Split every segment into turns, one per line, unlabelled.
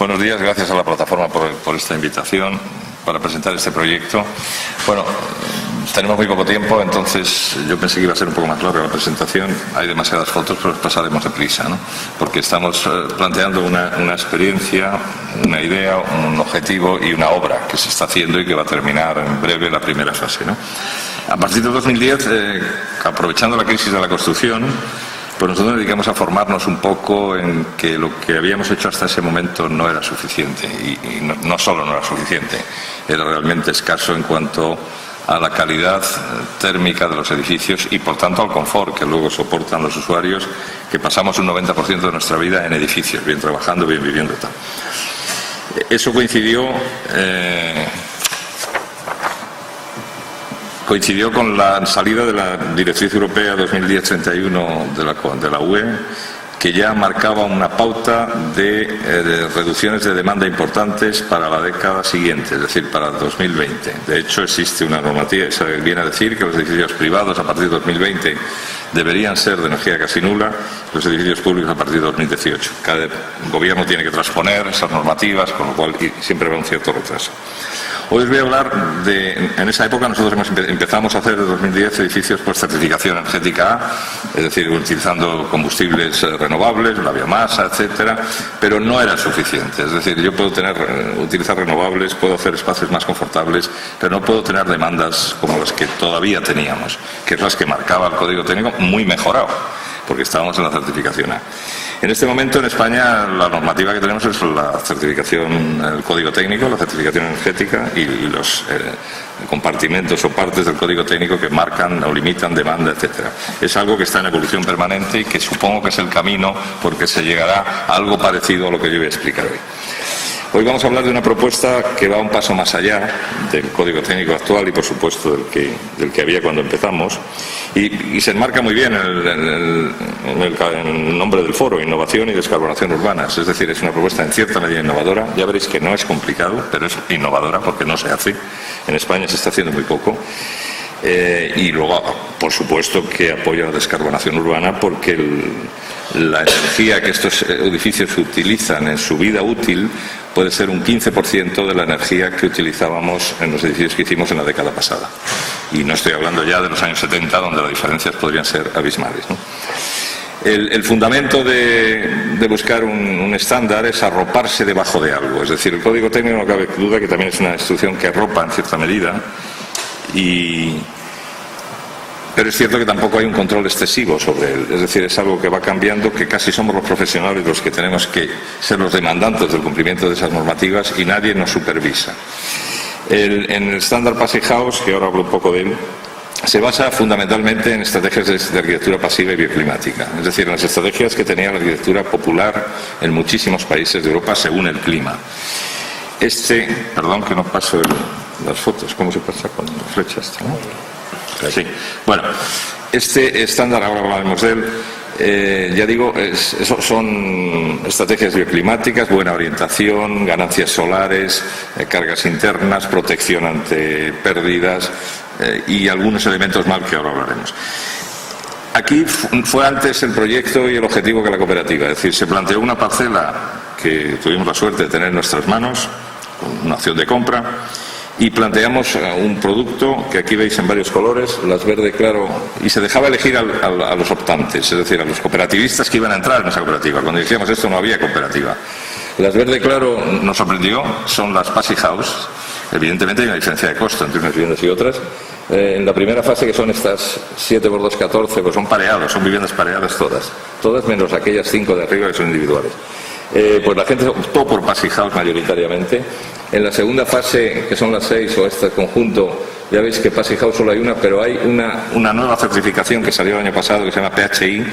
Buenos días, gracias a la plataforma por esta invitación para presentar este proyecto. Bueno, tenemos muy poco tiempo, entonces yo pensé que iba a ser un poco más larga la presentación. Hay demasiadas fotos, pero pasaremos deprisa, ¿no? Porque estamos planteando una experiencia, una idea, un objetivo y una obra que se está haciendo y que va a terminar en breve la primera fase, ¿no? A partir de 2010, aprovechando la crisis de la construcción, pues nosotros nos dedicamos a formarnos un poco en que lo que habíamos hecho hasta ese momento no era suficiente y no solo no era suficiente, era realmente escaso en cuanto a la calidad térmica de los edificios y por tanto al confort que luego soportan los usuarios, que pasamos un 90% de nuestra vida en edificios, bien trabajando, bien viviendo y tal. Eso coincidió con la salida de la Directriz Europea 2010-31 de la UE, que ya marcaba una pauta de reducciones de demanda importantes para la década siguiente, es decir, para 2020. De hecho, existe una normativa que viene a decir que los edificios privados a partir de 2020 deberían ser de energía casi nula, los edificios públicos a partir de 2018. Cada gobierno tiene que transponer esas normativas, con lo cual siempre va un cierto retraso. Hoy os voy a hablar en esa época nosotros empezamos a hacer en 2010 edificios por certificación energética A, es decir, utilizando combustibles renovables, la biomasa, etcétera, pero no era suficiente. Es decir, yo puedo utilizar renovables, puedo hacer espacios más confortables, pero no puedo tener demandas como las que todavía teníamos, que es las que marcaba el Código Técnico, muy mejorado, porque estábamos en la certificación A. En este momento en España la normativa que tenemos es la certificación, el Código Técnico, la certificación energética y los compartimentos o partes del Código Técnico que marcan o limitan demanda, etcétera. Es algo que está en evolución permanente y que supongo que es el camino porque se llegará a algo parecido a lo que yo voy a explicar hoy. Hoy vamos a hablar de una propuesta que va un paso más allá del Código Técnico actual y, por supuesto, del que había cuando empezamos. Y se enmarca muy bien en el nombre del foro, Innovación y Descarbonización Urbanas. Es decir, es una propuesta en cierta medida innovadora. Ya veréis que no es complicado, pero es innovadora porque no se hace. En España se está haciendo muy poco. Y luego, por supuesto, que apoya la descarbonización urbana porque la energía que estos edificios utilizan en su vida útil puede ser un 15% de la energía que utilizábamos en los edificios que hicimos en la década pasada. Y no estoy hablando ya de los años 70, donde las diferencias podrían ser abismales, ¿no? El fundamento de buscar un estándar es arroparse debajo de algo. Es decir, el Código Técnico, no cabe duda que también es una instrucción que arropa en cierta medida, pero es cierto que tampoco hay un control excesivo sobre él. Es decir, es algo que va cambiando, que casi somos los profesionales los que tenemos que ser los demandantes del cumplimiento de esas normativas y nadie nos supervisa. En el estándar Passivhaus House, que ahora hablo un poco de él, se basa fundamentalmente en estrategias de arquitectura pasiva y bioclimática. Es decir, en las estrategias que tenía la arquitectura popular en muchísimos países de Europa según el clima. Perdón que no paso las fotos, ¿cómo se pasa con la flecha esta, no? Sí. Bueno, este estándar, ahora hablaremos de él, ya digo, son estrategias bioclimáticas, buena orientación, ganancias solares, cargas internas, protección ante pérdidas y algunos elementos mal que ahora hablaremos. Aquí fue antes el proyecto y el objetivo que la cooperativa, es decir, se planteó una parcela que tuvimos la suerte de tener en nuestras manos, una opción de compra, y planteamos un producto que aquí veis en varios colores, las verde claro, y se dejaba elegir a los optantes, es decir, a los cooperativistas que iban a entrar en esa cooperativa. Cuando decíamos esto no había cooperativa. Las verde claro nos sorprendió, son las Passivhaus. Evidentemente hay una diferencia de costo entre unas viviendas y otras. En la primera fase, que son estas 7x2, 14, pues son pareados, son viviendas pareadas todas menos aquellas 5 de arriba que son individuales. Pues la gente optó por Passivhaus mayoritariamente. En la segunda fase, que son las 6 o este conjunto, ya veis que Passivhaus solo hay una, pero hay una nueva certificación que salió el año pasado que se llama PHI,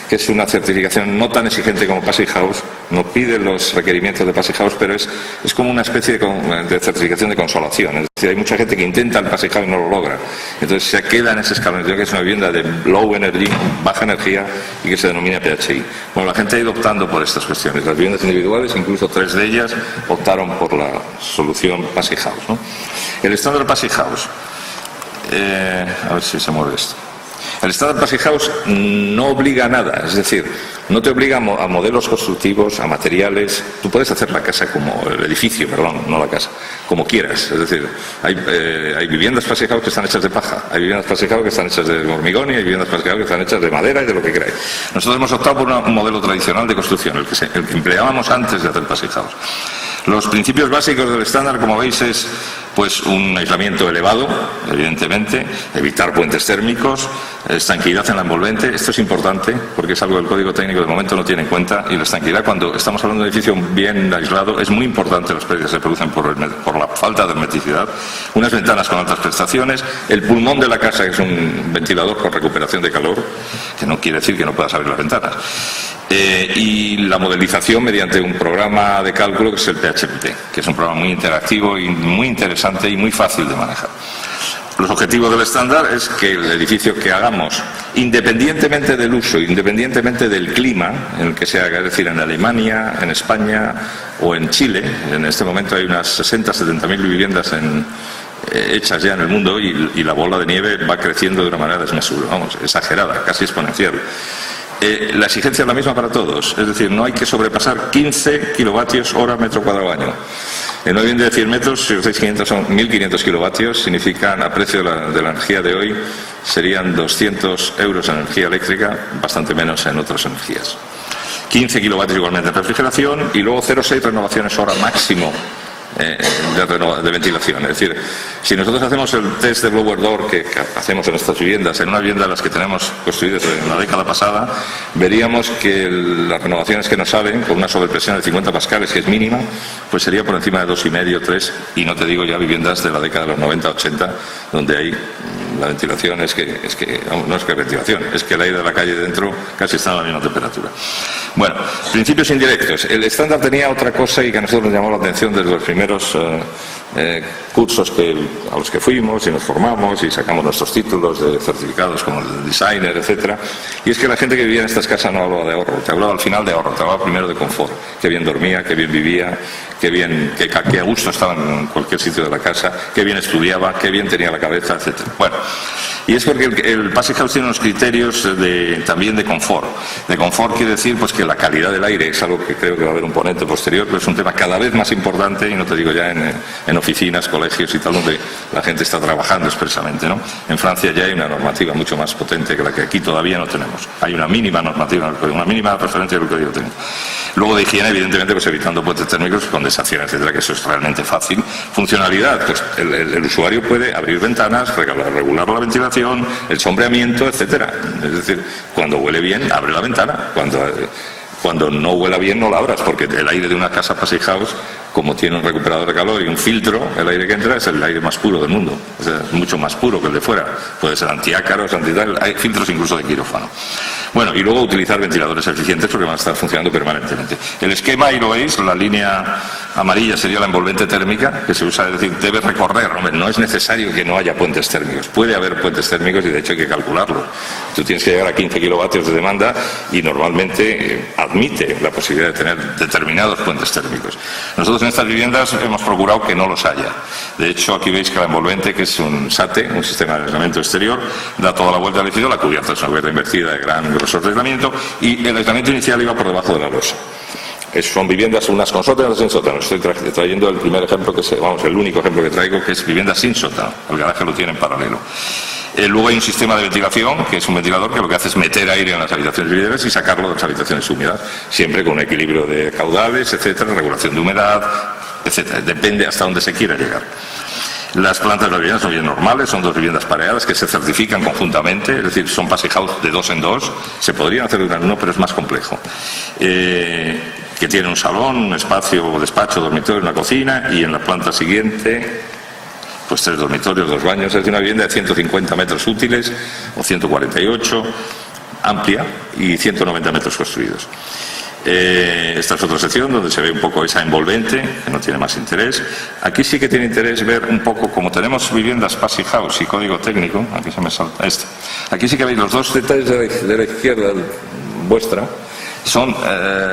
que es una certificación no tan exigente como Passivhaus, no pide los requerimientos de Passivhaus, pero es como una especie de certificación de consolación. Es decir, hay mucha gente que intenta el Passivhaus y no lo logra. Entonces se queda en ese escalón, que es una vivienda de low energy, baja energía, y que se denomina PHI. Bueno, la gente ha ido optando por estas cuestiones. Las viviendas individuales, incluso 3 de ellas, optaron por la solución Passivhaus, ¿no? El estándar Passivhaus, a ver si se mueve esto. El estándar Passivhaus House no obliga a nada, es decir, no te obliga a modelos constructivos, a materiales. Tú puedes hacer la casa como el edificio, perdón, no la casa, como quieras. Es decir, hay viviendas Passivhaus House que están hechas de paja, hay viviendas Passivhaus House que están hechas de hormigón y hay viviendas Passivhaus House que están hechas de madera y de lo que queráis. Nosotros hemos optado por un modelo tradicional de construcción, el que empleábamos antes de hacer Passivhaus House. Los principios básicos del estándar, como veis, es pues un aislamiento elevado, evidentemente, evitar puentes térmicos, estanqueidad en la envolvente. Esto es importante porque es algo que el código técnico de momento no tiene en cuenta, y la estanqueidad, cuando estamos hablando de un edificio bien aislado, es muy importante. Las pérdidas se producen por la falta de hermeticidad. Unas ventanas con altas prestaciones, el pulmón de la casa, que es un ventilador con recuperación de calor, que no quiere decir que no puedas abrir las ventanas. Y la modelización mediante un programa de cálculo que es el PHPT, que es un programa muy interactivo y muy interesante y muy fácil de manejar. Los objetivos del estándar es que el edificio que hagamos, independientemente del uso, independientemente del clima en el que se haga, es decir, en Alemania, en España o en Chile, en este momento hay unas 60-70.000 viviendas hechas ya en el mundo, y la bola de nieve va creciendo de una manera desmesurada, exagerada, casi exponencial. La exigencia es la misma para todos, es decir, no hay que sobrepasar 15 kilovatios hora metro cuadrado año. En una vivienda de 100 metros, si usáis 500, son 1.500 kilovatios, significan, a precio de la energía de hoy, serían 200 euros en energía eléctrica, bastante menos en otras energías. 15 kilovatios igualmente en refrigeración, y luego 0,6 renovaciones hora máximo de ventilación. Es decir, si nosotros hacemos el test de blower door que hacemos en estas viviendas, en una vivienda de las que tenemos construidas en la década pasada, veríamos que las renovaciones que nos salen con una sobrepresión de 50 pascales, que es mínima, pues sería por encima de 2,5, 3, y no te digo ya viviendas de la década de los 90, 80, donde hay la ventilación no es que ventilación, es que el aire de la calle dentro casi está a la misma temperatura. Bueno, principios indirectos. El estándar tenía otra cosa y que a nosotros nos llamó la atención desde los primeros cursos a los que fuimos y nos formamos y sacamos nuestros títulos de certificados como el de designer, etcétera. Y es que la gente que vivía en estas casas no hablaba de ahorro, te hablaba al final de ahorro, te hablaba primero de confort, qué bien dormía, qué bien vivía, qué a gusto estaba en cualquier sitio de la casa, qué bien estudiaba, qué bien tenía la cabeza, etcétera. Bueno, y es porque el Passivhaus tiene unos criterios también de confort. De confort quiere decir pues que la calidad del aire es algo que creo que va a haber un ponente posterior, pero es un tema cada vez más importante, y no te digo ya en oficinas, colegios y tal, donde la gente está trabajando expresamente, ¿no? En Francia ya hay una normativa mucho más potente que la que aquí todavía no tenemos. Hay una mínima normativa, una mínima referencia del código técnico. Luego de higiene, evidentemente, pues evitando puentes térmicos, condensación, etcétera, que eso es realmente fácil. Funcionalidad, pues el usuario puede abrir ventanas, regular la ventilación, el sombreamiento, etcétera. Es decir, cuando huele bien, abre la ventana. Cuando no huela bien, no la abras, porque el aire de una casa Passivhaus, como tiene un recuperador de calor y un filtro, el aire que entra es el aire más puro del mundo. Es mucho más puro que el de fuera. Puede ser antiácaros, antital, hay filtros incluso de quirófano. Bueno, y luego utilizar ventiladores eficientes porque van a estar funcionando permanentemente. El esquema, ahí lo veis, la línea amarilla sería la envolvente térmica, que se usa, es decir, debe recorrer. Hombre, no es necesario que no haya puentes térmicos. Puede haber puentes térmicos y de hecho hay que calcularlo. Tú tienes que llegar a 15 kilovatios de demanda y normalmente admite la posibilidad de tener determinados puentes térmicos. Nosotros en estas viviendas hemos procurado que no los haya. De hecho, aquí veis que la envolvente, que es un SATE, un sistema de aislamiento exterior, da toda la vuelta al edificio. La cubierta es una cubierta invertida de gran grosor de aislamiento, y el aislamiento inicial iba por debajo de la losa. Son viviendas, unas con sótano, sin sótano. Estoy trayendo el primer ejemplo, el único ejemplo que traigo, que es vivienda sin sótano. El garaje lo tiene en paralelo. Luego hay un sistema de ventilación, que es un ventilador que lo que hace es meter aire en las habitaciones lineales y sacarlo de las habitaciones húmedas, siempre con un equilibrio de caudales, etcétera, regulación de humedad, etcétera. Depende hasta dónde se quiera llegar. Las plantas de las viviendas son bien normales, son dos viviendas pareadas que se certifican conjuntamente, es decir, son Passivhaus de 2 en 2, se podrían hacer de 1 en 1, pero es más complejo. Que tiene un salón, un espacio, despacho, dormitorio, una cocina, y en la planta siguiente, pues 3 dormitorios, 2 baños. Es decir, una vivienda de 150 metros útiles o 148, amplia, y 190 metros construidos. Esta es otra sección donde se ve un poco esa envolvente, que no tiene más interés. Aquí sí que tiene interés ver un poco, como tenemos viviendas Passivhaus y código técnico, aquí se me salta este. Aquí sí que veis los dos detalles de la izquierda vuestra, son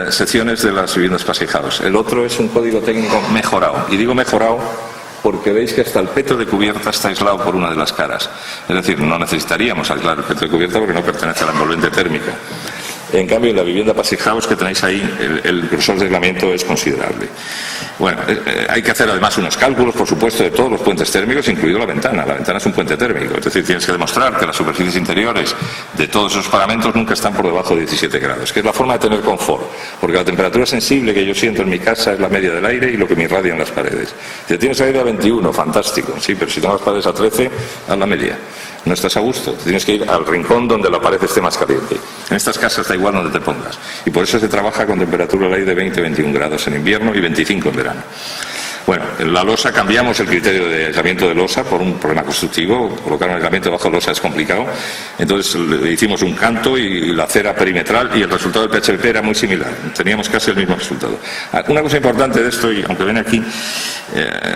secciones de las viviendas Passivhaus. El otro es un código técnico mejorado, y digo mejorado porque veis que hasta el peto de cubierta está aislado por una de las caras. Es decir, no necesitaríamos aislar el peto de cubierta porque no pertenece a la envolvente térmica. En cambio, en la vivienda Passive House que tenéis ahí, el grosor de aislamiento es considerable. Bueno, hay que hacer además unos cálculos, por supuesto, de todos los puentes térmicos, incluido la ventana. La ventana es un puente térmico, es decir, tienes que demostrar que las superficies interiores de todos esos paramentos nunca están por debajo de 17 grados, que es la forma de tener confort, porque la temperatura sensible que yo siento en mi casa es la media del aire y lo que me irradia en las paredes. Si tienes aire a 21, fantástico, sí, pero si tengo las paredes a 13, haz la media. No estás a gusto, tienes que ir al rincón donde la pared esté más caliente. En estas casas da igual donde te pongas. Y por eso se trabaja con temperatura al aire de 20-21 grados en invierno y 25 en verano. Bueno, en la losa cambiamos el criterio de aislamiento de losa por un problema constructivo. Colocar un aislamiento bajo losa es complicado. Entonces le hicimos un canto y la cera perimetral y el resultado del PHP era muy similar. Teníamos casi el mismo resultado. Una cosa importante de esto, y aunque viene aquí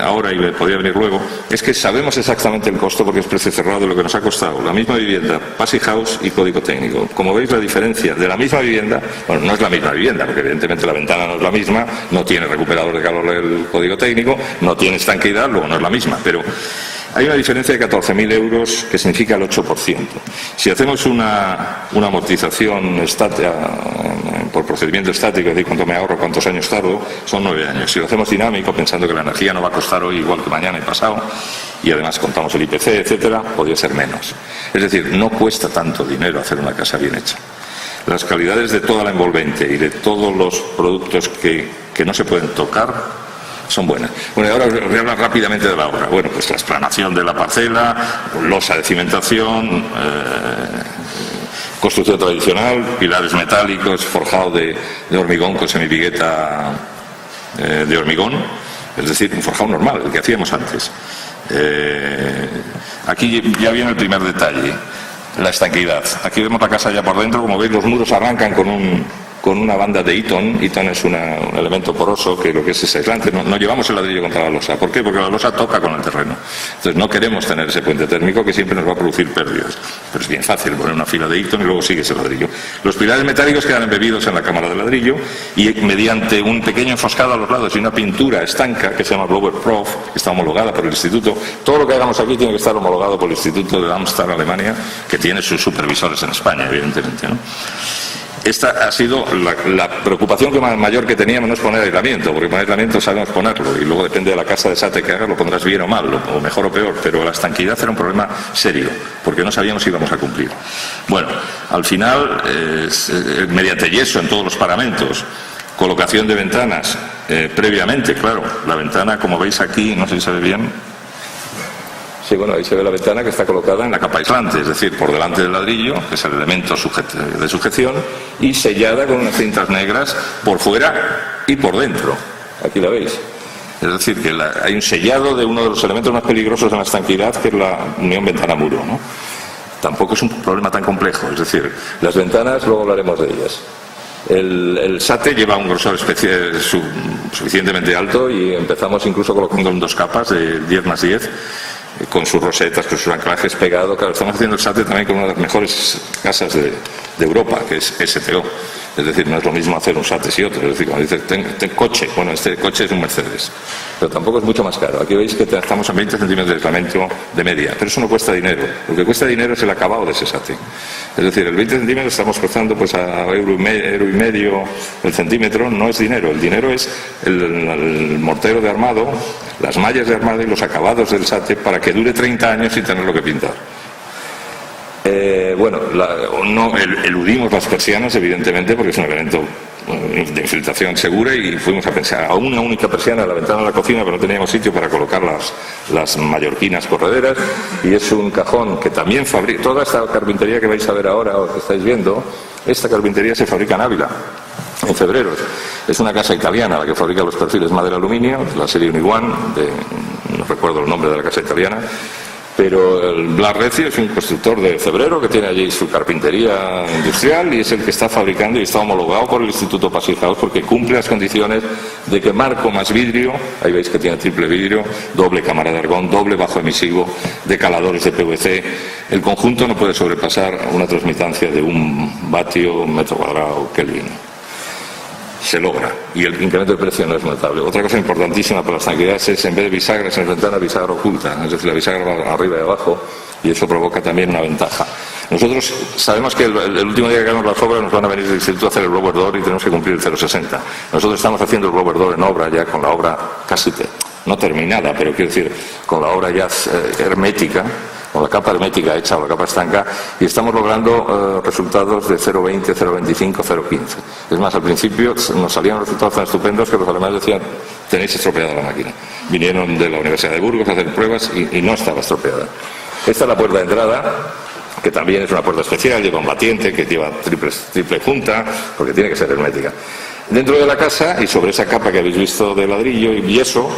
ahora y podría venir luego, es que sabemos exactamente el costo porque es precio cerrado de lo que nos ha costado la misma vivienda, Passive House y código técnico. Como veis, la diferencia de la misma vivienda, bueno, no es la misma vivienda, porque evidentemente la ventana no es la misma, no tiene recuperador de calor el código técnico, no tiene estanqueidad, luego no es la misma, pero hay una diferencia de 14.000 euros que significa el 8%. Si hacemos una amortización estática, por procedimiento estático, es decir, cuánto me ahorro, cuántos años tardo, son 9 años. Si lo hacemos dinámico, pensando que la energía no va a costar hoy igual que mañana y pasado, y además contamos el IPC, etcétera, podría ser menos. Es decir, no cuesta tanto dinero hacer una casa bien hecha. Las calidades de toda la envolvente y de todos los productos que no se pueden tocar son buenas. Bueno, y ahora os voy a hablar rápidamente de la obra. Bueno, pues la explanación de la parcela, losa de cimentación, construcción tradicional, pilares metálicos, forjado de hormigón con semipigueta de hormigón, es decir, un forjado normal, el que hacíamos antes. Aquí ya viene el primer detalle, la estanqueidad. Aquí vemos la casa ya por dentro, como veis los muros arrancan con una banda de Eaton. Eaton es un elemento poroso que lo que es aislante. No llevamos el ladrillo contra la losa. ¿Por qué? Porque la losa toca con el terreno. Entonces no queremos tener ese puente térmico que siempre nos va a producir pérdidas. Pero es bien fácil poner una fila de Eaton y luego sigues el ladrillo. Los pilares metálicos quedan embebidos en la cámara de ladrillo y mediante un pequeño enfoscado a los lados y una pintura estanca que se llama Blower Prof, que está homologada por el instituto. Todo lo que hagamos aquí tiene que estar homologado por el instituto de Darmstadt, Alemania, que tiene sus supervisores en España, evidentemente, ¿no? Esta ha sido la preocupación mayor que teníamos, no es poner aislamiento, porque poner aislamiento sabemos ponerlo y luego depende de la casa de SATE que hagas, lo pondrás bien o mal, o mejor o peor, pero la estanqueidad era un problema serio, porque no sabíamos si íbamos a cumplir. Bueno, al final, mediante yeso en todos los paramentos, colocación de ventanas previamente, claro, la ventana, como veis aquí, no sé si se ve bien. Sí, bueno, ahí se ve la ventana que está colocada en la capa aislante, es decir, por delante del ladrillo, que es el elemento de sujeción, y sellada con unas cintas negras por fuera y por dentro. Aquí la veis. Es decir, que hay un sellado de uno de los elementos más peligrosos en la estanqueidad, que es la unión ventana-muro, ¿no? Tampoco es un problema tan complejo, es decir, las ventanas, luego hablaremos de ellas. El SATE lleva un grosor suficientemente alto y empezamos incluso colocando en 2 capas de 10+10, con sus rosetas, con sus anclajes pegados. Claro, estamos haciendo el SATE también con una de las mejores casas de Europa, que es STO. Es decir, no es lo mismo hacer un SATE y otro. Es decir, cuando dices, ten coche, bueno, este coche es un Mercedes. Pero tampoco es mucho más caro. Aquí veis que estamos a 20 centímetros de aislamiento de media. Pero eso no cuesta dinero. Lo que cuesta dinero es el acabado de ese SATE. Es decir, el 20 centímetros estamos costando pues a euro y medio el centímetro. No es dinero. El dinero es el mortero de armado, las mallas de armado y los acabados del SATE para que dure 30 años sin tenerlo que pintar. Bueno, eludimos las persianas, evidentemente, porque es un elemento de infiltración segura y fuimos a pensar a una única persiana en la ventana de la cocina, pero no teníamos sitio para colocar las mallorquinas correderas, y es un cajón que también fabrica. Toda esta carpintería que vais a ver ahora o que estáis viendo, esta carpintería se fabrica en Ávila, en Febreros. Es una casa italiana la que fabrica los perfiles madera-aluminio, la serie Uniwan, no recuerdo el nombre de la casa italiana. Pero el Blas Recio es un constructor de Febrero que tiene allí su carpintería industrial y es el que está fabricando y está homologado por el Instituto Passive House porque cumple las condiciones de que marco más vidrio, ahí veis que tiene triple vidrio, doble cámara de argón, doble bajo emisivo, decaladores de PVC. El conjunto no puede sobrepasar una transmitancia de 1 vatio metro cuadrado Kelvin. se logra y el incremento de precio no es notable. Otra cosa importantísima para las tranquilidades es, en vez de bisagras en ventana, bisagra oculta, es decir, la bisagra va arriba y abajo, y eso provoca también una ventaja. Nosotros sabemos que el último día que hagamos las obras nos van a venir del instituto a hacer el blower door y tenemos que cumplir el 0,60. Nosotros estamos haciendo el blower door en obra ya, con la obra casi no terminada, pero quiero decir, con la obra ya hermética, con la capa hermética hecha o la capa estanca, y estamos logrando resultados de 0,20, 0,25, 0,15. Es más, al principio nos salían resultados tan estupendos que los alemanes decían: tenéis estropeada la máquina. Vinieron de la Universidad de Burgos a hacer pruebas y no estaba estropeada. Esta es la puerta de entrada, que también es una puerta especial, lleva un batiente que lleva triple junta, porque tiene que ser hermética. Dentro de la casa, y sobre esa capa que habéis visto de ladrillo y yeso,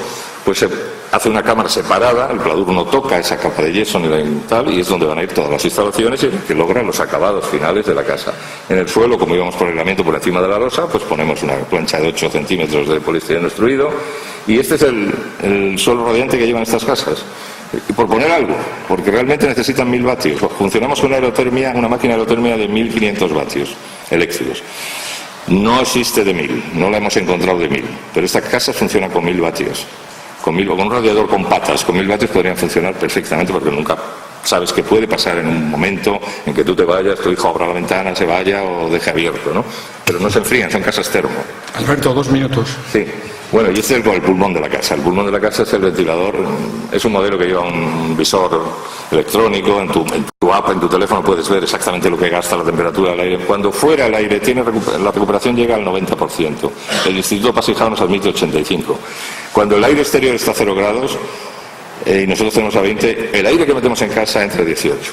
pues se hace una cámara separada, el pladur no toca esa capa de yeso ni tal, y es donde van a ir todas las instalaciones y que logran los acabados finales de la casa. En el suelo, como íbamos por aislamiento por encima de la losa, pues ponemos una plancha de 8 centímetros de poliestireno extruido, y este es el suelo radiante que llevan estas casas. Y por poner algo, porque realmente necesitan 1000 vatios. Funcionamos con una máquina de aerotermia de 1500 vatios eléctricos. No existe de 1000, no la hemos encontrado de 1000, pero esta casa funciona con 1000 vatios. Con un radiador con patas, con 1000 vatios podrían funcionar perfectamente, porque nunca sabes qué puede pasar en un momento en que tú te vayas, tu hijo abra la ventana, se vaya o deje abierto, ¿no? Pero no se enfrían, son casas termo.
Alberto, 2 minutos.
Sí. Bueno, y este es el pulmón de la casa. El pulmón de la casa es el ventilador. Es un modelo que lleva un visor electrónico. En tu app, en tu teléfono, puedes ver exactamente lo que gasta la temperatura del aire. Cuando fuera el aire, la recuperación llega al 90%. El Instituto Pasijao nos admite 85%. Cuando el aire exterior está a 0 grados y nosotros tenemos a 20, el aire que metemos en casa entra a 18.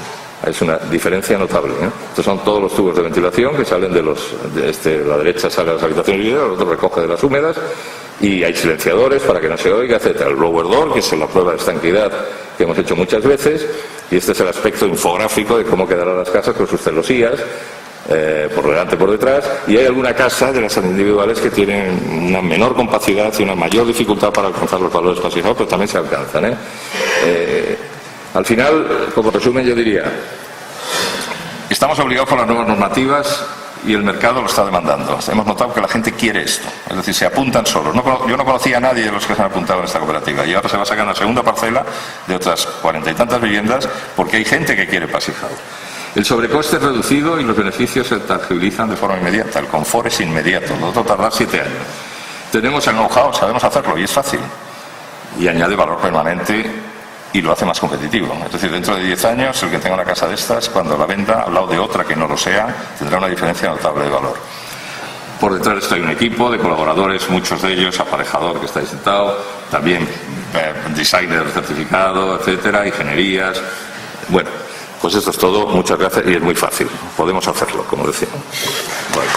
Es una diferencia notable, ¿eh? Estos son todos los tubos de ventilación que salen de la derecha sale a las habitaciones vídeos, el otro recoge de las húmedas, y hay silenciadores para que no se oiga, etc. El blower door, que es la prueba de estanquidad que hemos hecho muchas veces, y este es el aspecto infográfico de cómo quedarán las casas con sus celosías, por delante, por detrás, y hay alguna casa de las individuales que tienen una menor compacidad y una mayor dificultad para alcanzar los valores pasijados, pero también se alcanzan, ¿eh? Al final, como resumen, yo diría: estamos obligados por las nuevas normativas y el mercado lo está demandando. Hemos notado que la gente quiere esto, es decir, se apuntan solos. Yo no conocía a nadie de los que se han apuntado en esta cooperativa, y ahora se va a sacar una segunda parcela de otras 40 y tantas viviendas, porque hay gente que quiere pasijado. El sobrecoste es reducido y los beneficios se tangibilizan de forma inmediata. El confort es inmediato, nosotros tardar 7 años. Tenemos el know-how, sabemos hacerlo y es fácil. Y añade valor permanente y lo hace más competitivo. Es decir, dentro de 10 años, el que tenga una casa de estas, cuando la venda al lado de otra que no lo sea, tendrá una diferencia notable de valor. Por detrás está un equipo de colaboradores, muchos de ellos aparejador que está ahí sentado, también designer certificado, etcétera, ingenierías. Bueno, pues esto es todo. Muchas gracias, y es muy fácil. Podemos hacerlo, como decía. Bueno.